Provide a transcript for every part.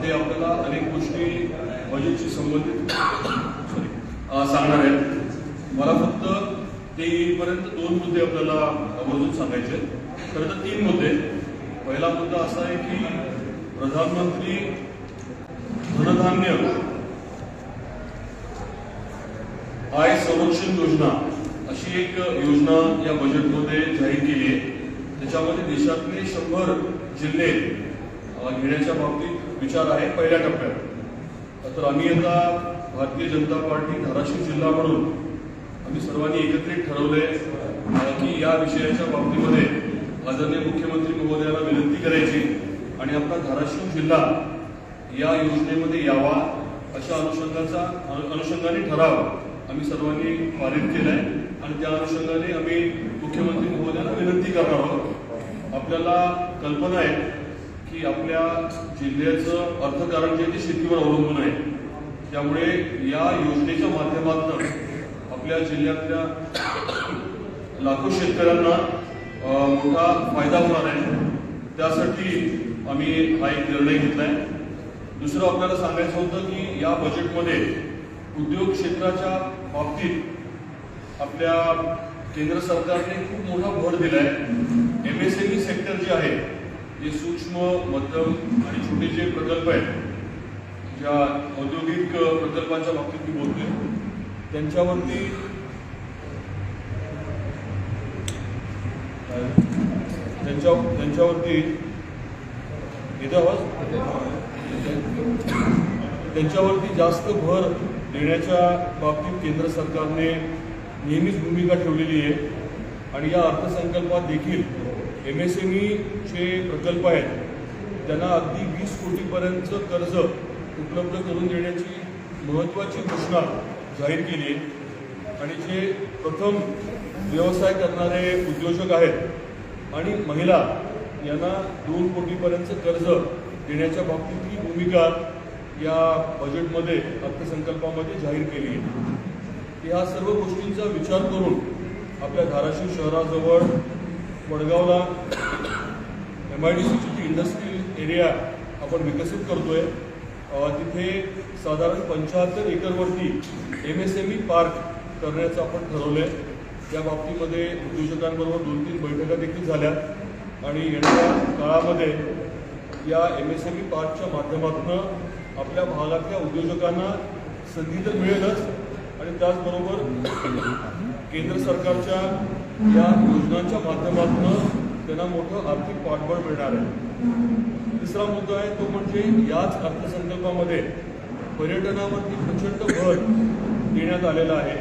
ते आपल्याला अनेक गोष्टी बजेटशी संबंधित सांगणार आहेत। मला फक्त ते येईपर्यंत 2 मुद्दे आपल्याला आवर्जून सांगायचे। खरं तर 3 मुद्दे। पहिला मुद्दा असा आहे की प्रधानमंत्री धनधान्य आय संरक्षण योजना अशी एक योजना या बजेटमध्ये जाहीर केली आहे। त्याच्यामध्ये देशातले 100 जिल्हे घेण्याच्या बाबतीत विचार आहे पहिल्या टप्प्यात। तर आम्ही आता भारतीय जनता पार्टी धाराशिव जिल्हा म्हणून आम्ही सर्वांनी एकत्रित ठरवले की या विषयाच्या बाबतीमध्ये आदरणीय मुख्यमंत्री महोदयांना विनंती करायची आणि आपला धाराशिव जिल्हा या योजनेमध्ये यावा अशा अनुषंगाने ठराव आम्ही सर्वांनी पारित केलाय आणि त्या अनुषंगाने आम्ही मुख्यमंत्री महोदयांना विनंती करणार आहोत। आपल्याला कल्पना आहे की आपल्या जिल्ह्याचं अर्थकारण जे ते शेतीवर अवलंबून आहे, त्यामुळे या योजनेच्या माध्यमातून आपल्या जिल्ह्यातल्या लाखो शेतकऱ्यांना मोठा फायदा होणार आहे। त्यासाठी आम्ही हा एक निर्णय घेतलाय। दुसरं आपल्याला सांगायचं होतं की या बजेटमध्ये उद्योग क्षेत्राच्या बाबतीत आपल्या केंद्र सरकारने खूप मोठा भर दिलाय। MSME सेक्टर जे आहे, जे सूक्ष्म मध्यम आणि छोटे जे प्रकल्प आहेत, ज्या औद्योगिक प्रकल्पांच्या बाबतीत मी बोलतोय, त्यांच्यावरती जास्त भर देण्याच्या बाबतीत केंद्र सरकारने नेहमीच भूमिका ठेवलेली आहे आणि या अर्थसंकल्पात देखील MSME चे प्रकल्प आहेत त्यांना अगदी 20 कोटीपर्यंतचं कर्ज उपलब्ध करून देण्याची महत्त्वाची घोषणा जाहीर केली आहे। आणि जे प्रथम व्यवसाय करणारे उद्योजक आहेत आणि महिला यांना 2 कोटीपर्यंतचं कर्ज देण्याच्या बाबतीतली भूमिका या बजेटमध्ये अर्थसंकल्पामध्ये जाहीर केली आहे। या सर्व गोष्टींचा विचार करून आपल्या धाराशिव शहराजवळ वडगावला MIDCची इंडस्ट्रियल एरिया आपण विकसित करतोय। तिथे साधारण 75 एकरवरती MSME पार्क करण्याचं आपण ठरवलंय। त्या बाबतीमध्ये उद्योजकांबरोबर 2-3 बैठका देखील झाल्या आणि येणाऱ्या काळामध्ये या MSME पार्कच्या माध्यमातून आपल्या भागातल्या उद्योजकांना संधी तर मिळेलच आणि त्याचबरोबर केंद्र सरकारच्या या योजनांच्या माध्यमातून त्यांना मोठं आर्थिक पाठबळ मिळणार आहे। तिसरा मुद्दा आहे तो म्हणजे याच अर्थसंकल्पामध्ये पर्यटनावरती प्रचंड भर देण्यात आलेला आहे।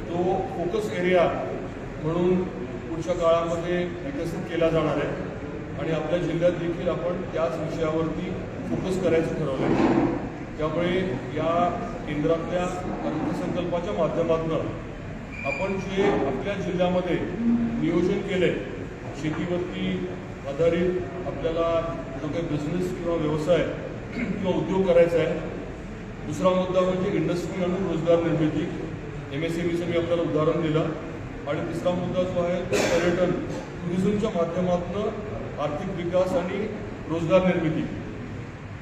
तो फोकस एरिया म्हणून पुढच्या काळामध्ये विकसित केला जाणार आहे आणि आपल्या जिल्ह्यात देखील आपण त्याच विषयावरती फोकस करायचं ठरवलं। त्यामुळे या केंद्रातल्या अर्थसंकल्पाच्या माध्यमातून आपण जे आपल्या जिल्ह्यामध्ये नियोजन केलंय, शेतीवरती आधारित आपल्याला जो काही बिझनेस किंवा व्यवसाय किंवा उद्योग करायचा आहे। दुसरा मुद्दा म्हणजे इंडस्ट्री आणि रोजगार निर्मिती, MSMEचं मी आपल्याला उदाहरण दिलं। आणि तिसरा मुद्दा जो आहे तो पर्यटन टुरिझमच्या माध्यमातून आर्थिक विकास आणि रोजगार निर्मिती।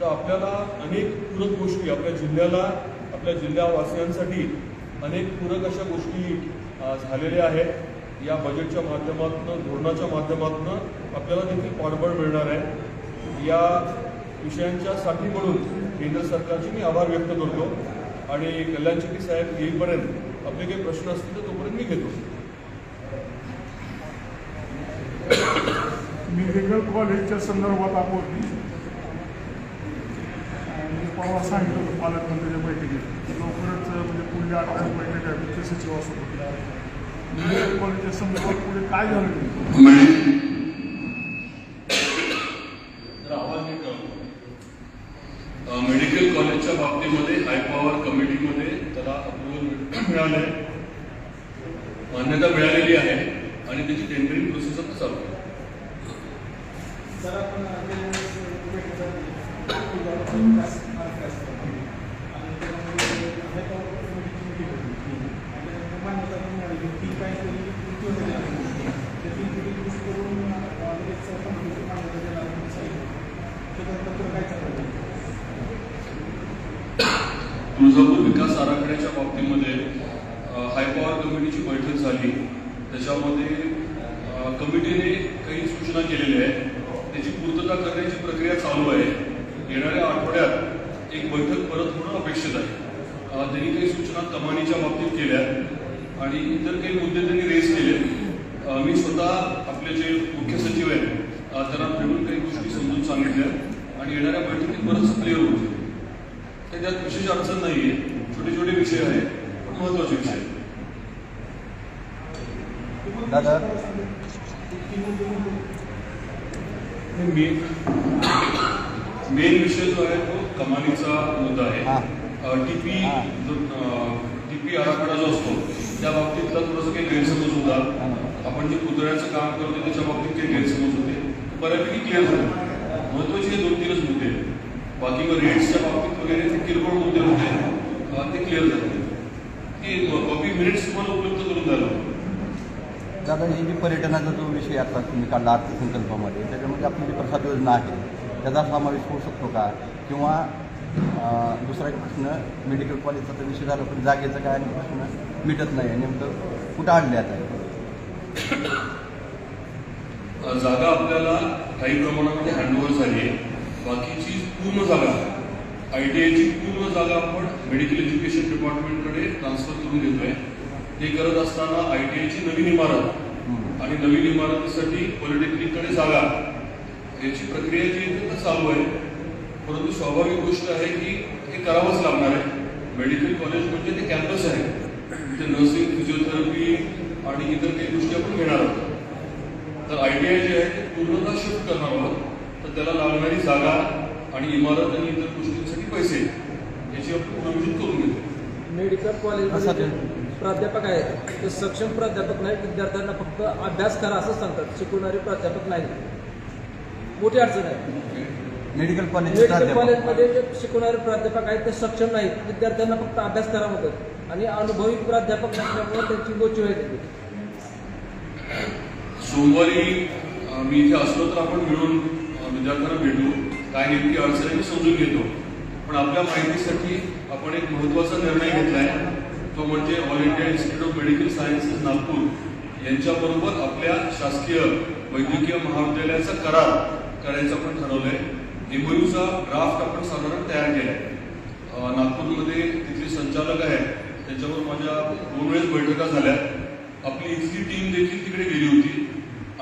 तर आपल्याला अनेक पूरक गोष्टी आपल्या जिल्ह्याला, आपल्या जिल्ह्यावासियांसाठी अनेक पूरक अशा गोष्टी झालेल्या आहेत। या बजेटच्या माध्यमातून, धोरणाच्या माध्यमातून आपल्याला देखील पाठबळ मिळणार आहे। या विषयांच्यासाठी म्हणून केंद्र सरकारचे मी आभार व्यक्त करतो आणि कल्याण शेट्टी साहेब येईपर्यंत आपले काही प्रश्न असतील तर तोपर्यंत मी घेतो। मेडिकल कॉलेजच्या संदर्भात आपण परवा सांगितलं होतं पालकमंत्र्यांच्या बैठकीत लवकरच म्हणजे पुढल्या 8 बैठक आहे मुख्य सचिवासोबत। मेडिकल कॉलेजच्या संदर्भात पुढे काय झालं? मेडिकल कॉलेजच्या बाबतीमध्ये हाय पॉवर कमिटीमध्ये त्याला अप्रुव्हल मिळालंय, मान्यता मिळालेली आहे आणि त्याची टेंडरिंग प्रोसेस आता चालू आहे। काय तुळजापूर विकास आराखड्याच्या बाबतीमध्ये हायपॉवर कमिटीची बैठक झाली. त्याच्यामध्ये कमिटीने काही सूचना केलेल्या आहेत. त्याची पूर्तता करण्याची प्रक्रिया चालू आहे. येणाऱ्या आठवड्यात एक बैठक परत होणं अपेक्षित आहे. त्यांनी काही सूचना कमानीच्या बाबतीत केल्या आणि इतर काही मुद्दे त्यांनी रेज केले. मी स्वतः आपले जे मुख्य सचिव आहेत त्यांना भेटून काही गोष्टी समजून सांगितल्या आणि येणाऱ्या बैठकीत बरंच क्लिअर होते. त्यात विशेष अडचण नाहीये. छोटे छोटे विषय आहेत पण महत्वाचे विषय आहेत. दादा मेन विषय जो आहे तो कमानीचा मुद्दा आहे. टीपी आराखडा जो असतो त्या बाबतीतला थोडंसं काही गैरसमज होता. आपण जे पुतळ्याचं काम करतो त्याच्या बाबतीत काही गैरसमज होते. बऱ्यापैकी क्लिअर झाले. महत्वाचे हे 2-3च मुद्दे. बाकी मग रेट्सच्या बाबतीत वगैरे ते किरकोळ मुद्दे होते ते क्लिअर झाले. ते कॉपी मिनिट्स तुम्हाला उपलब्ध करून झालं. दादा ही जी पर्यटनाचा जो विषय आता तुम्ही काढला अर्थसंकल्पामध्ये त्याच्यामध्ये आपली जी प्रसाद योजना आहे त्याचा समावेश होऊ शकतो का? किंवा दुसरा एक प्रश्न, मेडिकल कॉलेजचा तर विषय झाला पण जागेचा काय आणि प्रश्न मिटत नाही आहे. नेमकं कुठं आणले आता? जागा आपल्याला काही प्रमाणामध्ये हँडओव्हर झाली आहे. बाकीची पूर्ण जागा ITIची पूर्ण जागा आपण मेडिकल एज्युकेशन डिपार्टमेंटकडे ट्रान्सफर करून देतोय. ते करत असताना ITIची नवीन इमारत आणि नवीन इमारतीसाठी पॉलिटेक्निककडे जागा याची प्रक्रिया जी आहे ती चालू आहे. परंतु स्वाभाविक गोष्ट आहे की हे करावंच लागणार आहे. मेडिकल कॉलेज म्हणजे ते कॅम्पस आहे. तिथे नर्सिंग, फिजिओथेरपी आणि इतर काही गोष्टी आपण घेणार आहोत. तर ITI जे आहे ते पूर्णतः शिफ्ट करणार आहोत. तर त्याला लागणारी जागा आणि इमारत आणि इतर गोष्टींसाठी पैसे याची आपण प्रोव्हिजन करून घेतो. मेडिकल कॉलेजमध्ये प्राध्यापक आहेत ते सक्षम प्राध्यापक नाही. विद्यार्थ्यांना फक्त अभ्यास करा असं सांगतात. शिकवणारे प्राध्यापक नाही. मोठी अडचण आहे. मेडिकल कॉलेजमध्ये जे शिकवणारे प्राध्यापक आहेत ते सक्षम नाहीत. विद्यार्थ्यांना फक्त अभ्यास करा म्हणतात आणि अनुभवी प्राध्यापक नसल्यामुळे त्यांची गोची व्हायची. सोमवारी मी इथे असलो तर आपण मिळून विद्यार्थ्यांना भेटू. काय नेमकी अडचण आहे समजून घेतो. पण आपल्या माहितीसाठी आपण एक महत्त्वाचा निर्णय घेतलाय. तो म्हणजे all India institute of medical sciences Nagpur यांच्याबरोबर आपल्या शासकीय वैद्यकीय महाविद्यालयाचा करार करायचं आपण ठरवलंय. MOUचा ड्राफ्ट आपण साधारण तयार केलाय. नागपूरमध्ये तिथले संचालक आहेत त्यांच्यावर माझ्या 2 वेळेस बैठका झाल्या. आपली इथली टीम देखील तिकडे गेली होती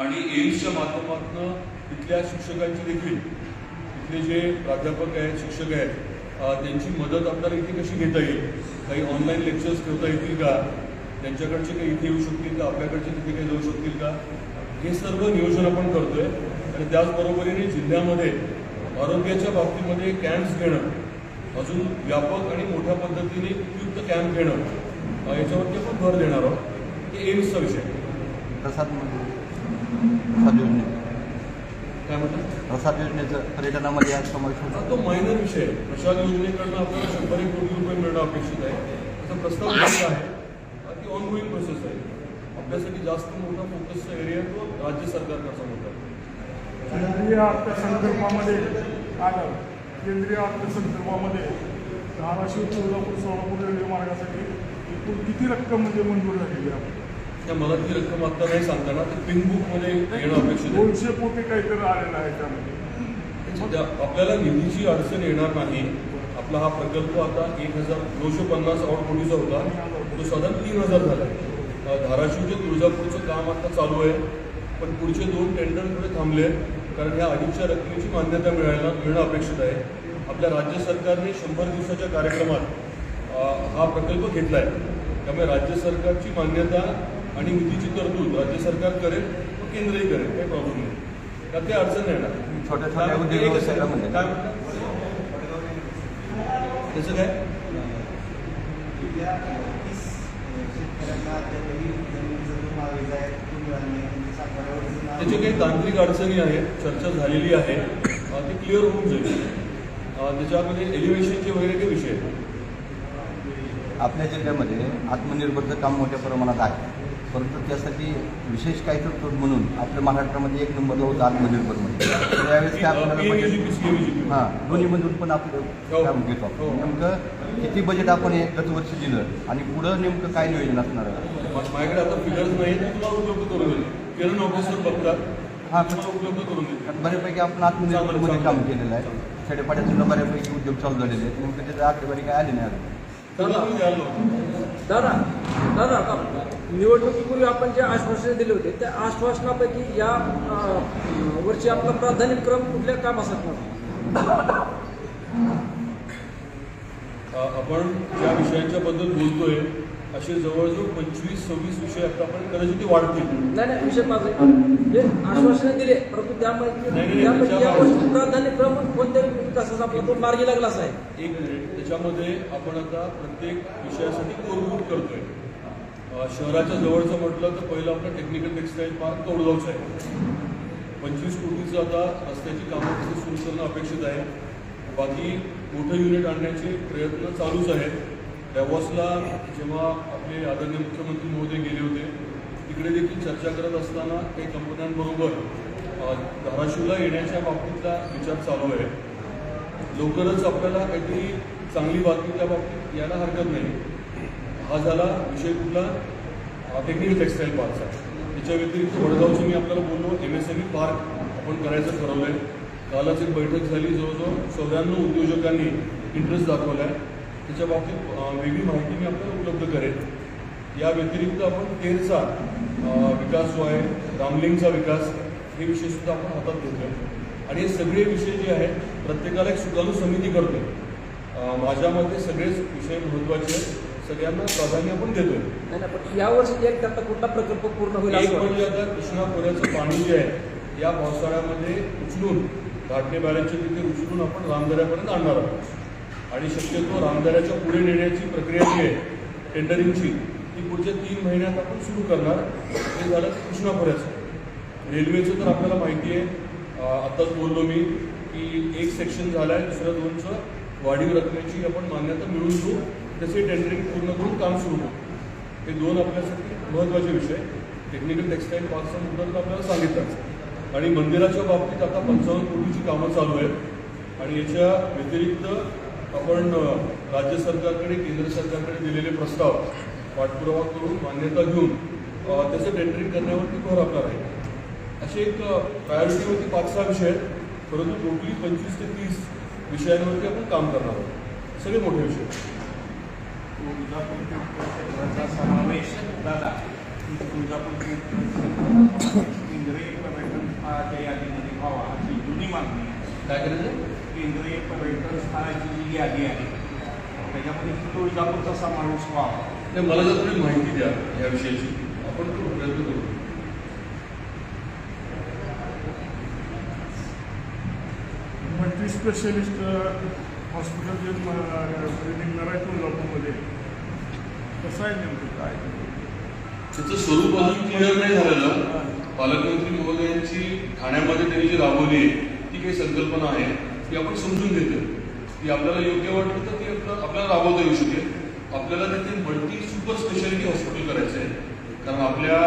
आणि एम्सच्या माध्यमातून तिथल्या शिक्षकांची देखील तिथले जे प्राध्यापक आहेत, शिक्षक आहेत त्यांची मदत आपल्याला इथे कशी घेता येईल, काही ऑनलाईन लेक्चर्स ठेवता येतील का, त्यांच्याकडचे काही इथे येऊ शकतील का, आपल्याकडचे तिथे काही जाऊ शकतील का, हे सर्व नियोजन आपण करतोय. आणि त्याचबरोबरीने जिल्ह्यामध्ये आरोग्याच्या बाबतीमध्ये कॅम्प्स घेणं, अजून व्यापक आणि मोठ्या पद्धतीने उपयुक्त कॅम्प घेणं याच्यावरती आपण भर देणार आहोत. हे एम्सचा विषय. प्रसाद योजने काय म्हणतात? प्रसाद योजनेचं पर्यटनामध्ये आज समावेश होतो. तो मायनर विषय आहे. प्रसाद योजनेकडनं आपल्याला 100 कोटी रुपये मिळणं अपेक्षित आहे. त्याचा प्रस्ताव दिलेला आहे. ती ऑनगोईंग प्रोसेस आहे. आपल्यासाठी जास्त मोठा फोकसचा एरिया तो राज्य सरकारचा मोठा आहे. केंद्रीय अर्थसंकल्पामध्ये केंद्रीय अर्थसंकल्पामध्ये धाराशिव तुळजापूर सोलापूर रेल्वे मार्गासाठी एकूण किती रक्कम म्हणजे मंजूर झालेली आहे? त्या मला ती रक्कम आता नाही सांगताना ते पिन बुकमध्ये येणं अपेक्षित आहे. 200 कोटी काहीतरी आलेलं आहे त्यामध्ये. आपल्याला निधीची अडचण येणार नाही. आपला हा प्रकल्प आता 1950 कोटीचा होता, तो साधारण 3000 झाला. धाराशिव ते तुळजापूरचं काम आता चालू आहे. पण पुढचे 2 टेंडर थोडे थांबले कारण ह्या अधिकच्या रकमेची मान्यता मिळणं अपेक्षित आहे. आपल्या राज्य सरकारने 100 दिवसाच्या कार्यक्रमात हा प्रकल्प घेतला आहे. त्यामुळे राज्य सरकारची मान्यता आणि निधीची तरतूद राज्य सरकार करेल व केंद्रही करेल. काही प्रॉब्लेम नाही. त्यात काही अडचण नाही येणार. छोट्या छोट्या उद्योग व्यवसायाला म्हणजे काय म्हणतात त्याचं काय? त्याची काही तांत्रिक अडचणी आहेत, चर्चा झालेली आहे, ती क्लिअर होऊन जाईल. त्याच्यामध्ये एलिव्हेशनचे वगैरे काही विषय आहेत. आपल्या जिल्ह्यामध्ये आत्मनिर्भरचं काम मोठ्या प्रमाणात आहे. परंतु त्यासाठी विशेष काही तरतूद म्हणून आपल्या महाराष्ट्रामध्ये 1 नंबरला होतं आत्मनिर्भरमध्ये. त्यावेळेस काय आपल्याला बजेट हां दोन्हीमधून पण आपलं काम घेतो आपण. नेमकं किती बजेट आपण हे गतवर्षी दिलं आणि पुढं नेमकं काय नियोजन असणार आहे? माझ्याकडे आता फिगर्स नाही ते तुम्हाला उपलब्ध करून देईल. किरण ऑफिसर बघतात हां तुम्हाला उपलब्ध करून देईल. बऱ्यापैकी आपण आत्मनिर्भरमध्ये काम केलेलं आहे. खेडेपाड्यात सुद्धा बऱ्यापैकी उद्योग चालू झालेले आहेत. नेमकं त्याच्या आकडेवारी काय आली नाही अजून. त्याला तुम्ही द्याल ना. दादा निवडणुकीपूर्वी आपण जे आश्वासने दिले होते त्या आश्वासनापैकी या वर्षी आपला प्राधान्यक्रम कुठल्या कामासाठी नव्हता? आपण ज्या विषयांच्या बद्दल बोलतोय असे जवळजवळ 25-26 विषय आता आपण कदाचित ते वाढतील. नाही विषय माझं हे आश्वासने दिले परंतु त्यापैकी या वर्षी प्राधान्यक्रम कोणत्या विकासाचा आपला तो मार्गी लागला असा आहे. 1 मिनिट. त्याच्यामध्ये आपण आता प्रत्येक विषयासाठी कोरगूट करतोय. शहराच्या जवळचं म्हटलं तर पहिलं आपलं टेक्निकल टेक्सटाईल पार्क कौडगावचं आहे. 25 कोटीचं आता रस्त्याची कामं तिथे सुरू करणं अपेक्षित आहे. बाकी मोठं युनिट आणण्याचे प्रयत्न चालूच आहेत. डॅव्हॉसला जेव्हा आपले आदरणीय मुख्यमंत्री महोदय गेले होते तिकडे देखील चर्चा करत असताना काही कंपन्यांबरोबर धाराशिवला येण्याच्या बाबतीतला विचार चालू आहे. लवकरच आपल्याला काहीतरी चांगली बातमी त्या बाबतीत यायला हरकत नाही. हा झाला विषय कुठला टेक्निकल टेक्सटाईल पार्कचा. त्याच्या व्यतिरिक्त वडगावची मी आपल्याला बोललो MSME पार्क आपण करायचं ठरवलं आहे. कालच एक बैठक झाली. जवळजवळ 94 उद्योजकांनी इंटरेस्ट दाखवला आहे. त्याच्या बाबतीत वेगळी माहिती मी आपल्याला उपलब्ध करेन. या व्यतिरिक्त आपण तेरचा विकास जो आहे रामलिंगचा विकास हे विषयसुद्धा आपण हातात घेतोय. आणि हे सगळे विषय जे आहेत प्रत्येकाला एक सुकाणू समिती करतोय. माझ्या मते सगळेच विषय महत्त्वाचे आहेत. सगळ्यांना प्राधान्य आपण देतोय. नाही पण यावर्षी एक करता कुठला प्रकल्प पूर्ण होईल एक असं म्हणजे आता कृष्णा खोऱ्याचं पाणी जे आहे या पावसाळ्यामध्ये उचलून घाटणे बॅरेजच्या तिथे उचलून आपण रामदऱ्यापर्यंत आणणार आहोत. आणि शक्यतो रामदऱ्याच्या पुढे नेण्याची प्रक्रिया जी आहे टेंडरिंगची ती पुढच्या 3 महिन्यात आपण सुरू करणार. हे झालं कृष्णा खोऱ्याचं. रेल्वेचं तर आपल्याला माहिती आहे. आत्ताच बोललो मी की एक सेक्शन झालं आहे. दुसऱ्या 2चं वाढीव रकमेची आपण मान्यता मिळवून घेऊ. तसे टेंडरिंग पूर्ण करून काम सुरू होतं. हे 2 आपल्यासाठी महत्त्वाचे विषय. टेक्निकल टेक्सटाईल पार्कचा मुद्दा तर आपल्याला सांगितलाच. आणि मंदिराच्या बाबतीत आता 55 कोटीची कामं चालू आहेत. आणि याच्या व्यतिरिक्त आपण राज्य सरकारकडे केंद्र सरकारकडे दिलेले प्रस्ताव पाठपुरावा करून मान्यता घेऊन त्याचं टेंडरिंग करण्यावरती भर आपला राहील. असे एक प्रायोरिटीवरती 5-6 विषय आहेत. परंतु टोटली 25 ते 30 विषयांवरती आपण काम करणार आहोत. सगळे मोठे विषय. तुळजापूरचा समावेश झाला की तुळजापूर केंद्रीय पर्यटन स्थळाच्या यादीमध्ये व्हावा अशी जुनी मागणी आहे. काय करायचं? केंद्रीय पर्यटन स्थळाची जी यादी आहे त्याच्यामध्ये तुळजापूरचा समावेश व्हावा. नाही मला जर थोडी माहिती द्या या विषयाची. आपण प्रयत्न करू. मल्टी स्पेशलिस्ट हॉस्पिटल जे निघणार आहे तुळजापूरमध्ये कसं आहे नेमकं काय? त्याचं स्वरूप अजून क्लिअर नाही झालेलं. पालकमंत्री महोदयांची ठाण्यामध्ये त्यांनी जी राबवली आहे ती काही संकल्पना आहे ती आपण समजून घेतो. ती आपल्याला योग्य वाटलं तर ती आपल्याला राबवता येऊ शकेल. आपल्याला तिथे मल्टी सुपर स्पेशालिटी हॉस्पिटल करायचं आहे. कारण आपल्या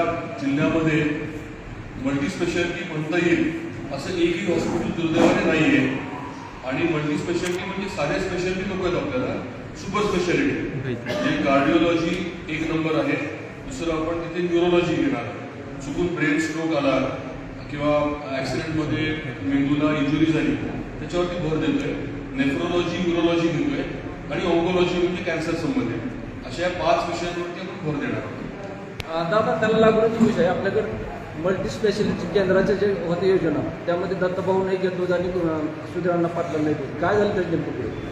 जिल्ह्यामध्ये मल्टी स्पेशालिटी म्हणता येईल असं एकही हॉस्पिटल दुर्दैवाने नाही आहे. आणि मल्टी स्पेशालिटी म्हणजे साध्या स्पेशालिटी नको आहेत आपल्याला. सुपर स्पेशालिटी म्हणजे कार्डिओलॉजी 1 नंबर आहे. दुसरं आपण तिथे न्यूरोलॉजी घेणार. चुकून ब्रेन स्ट्रोक आला किंवा ॲक्सिडेंटमध्ये मेंदूला इंजुरी झाली त्याच्यावरती भर देतोय. नेफ्रोलॉजी न्यूरोलॉजी घेतोय आणि ऑन्कोलॉजी म्हणजे कॅन्सर संबंधित अशा या 5 विषयांवरती आपण भर देणार आहोत. दादा त्याला लागूनच विषय आपल्याकडे मल्टी स्पेशालिटी केंद्राचे जे होते योजना त्यामध्ये दत्तभाऊ नाही घेतो आणि सुधीरांना पाटला नाही घेतो. काय झालं त्याच्या नेमकं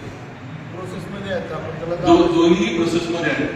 प्रोसेसमध्ये आहेत आपण त्याला दोन्ही प्रोसेसमध्ये आहे.